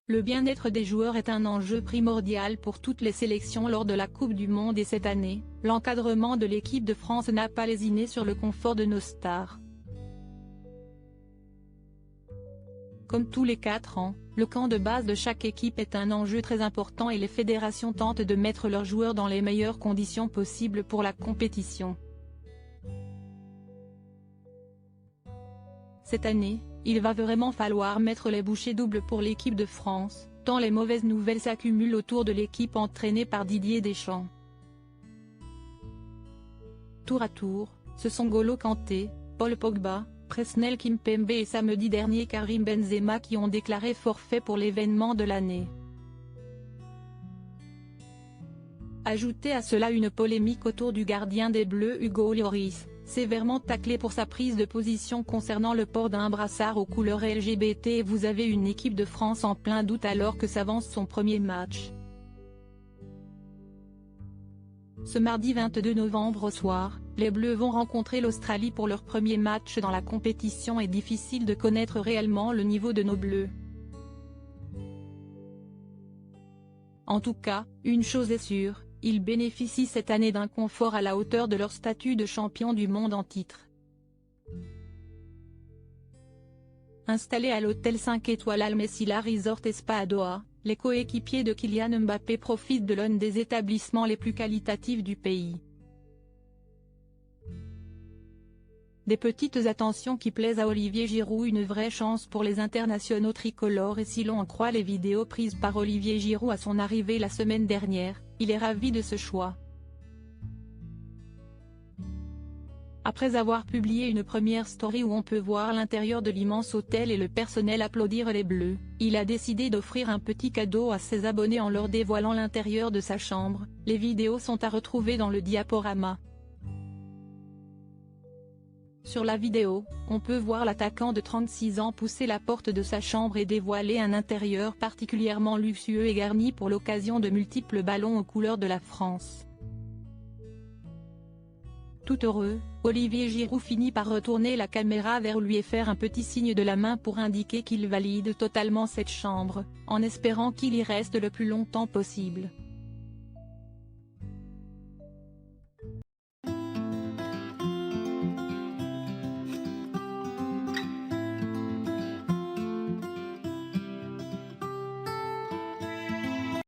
Le bien-être des joueurs est un enjeu primordial pour toutes les sélections lors de la Coupe du Monde et cette année, l'encadrement de l'équipe de France n'a pas lésiné sur le confort de nos stars. Comme tous les 4 ans, le camp de base de chaque équipe est un enjeu très important et les fédérations tentent de mettre leurs joueurs dans les meilleures conditions possibles pour la compétition. Cette année, il va vraiment falloir mettre les bouchées doubles pour l'équipe de France, tant les mauvaises nouvelles s'accumulent autour de l'équipe entraînée par Didier Deschamps. Tour à tour, ce sont N'Golo Kanté, Paul Pogba, Presnel Kimpembe et samedi dernier Karim Benzema qui ont déclaré forfait pour l'événement de l'année. Ajoutez à cela une polémique autour du gardien des Bleus Hugo Lloris, sévèrement taclé pour sa prise de position concernant le port d'un brassard aux couleurs LGBT et vous avez une équipe de France en plein doute alors que s'avance son premier match. Ce mardi 22 novembre au soir, les Bleus vont rencontrer l'Australie pour leur premier match dans la compétition et difficile de connaître réellement le niveau de nos Bleus. En tout cas, une chose est sûre, ils bénéficient cette année d'un confort à la hauteur de leur statut de champion du monde en titre. Installés à l'hôtel 5 étoiles Al Messila Resort et Spa à Doha, les coéquipiers de Kylian Mbappé profitent de l'un des établissements les plus qualitatifs du pays. Des petites attentions qui plaisent à Olivier Giroud, une vraie chance pour les internationaux tricolores et si l'on en croit les vidéos prises par Olivier Giroud à son arrivée la semaine dernière, il est ravi de ce choix. Après avoir publié une première story où on peut voir l'intérieur de l'immense hôtel et le personnel applaudir les Bleus, il a décidé d'offrir un petit cadeau à ses abonnés en leur dévoilant l'intérieur de sa chambre. Les vidéos sont à retrouver dans le diaporama. Sur la vidéo, on peut voir l'attaquant de 36 ans pousser la porte de sa chambre et dévoiler un intérieur particulièrement luxueux et garni pour l'occasion de multiples ballons aux couleurs de la France. Tout heureux, Olivier Giroud finit par retourner la caméra vers lui et faire un petit signe de la main pour indiquer qu'il valide totalement cette chambre, en espérant qu'il y reste le plus longtemps possible.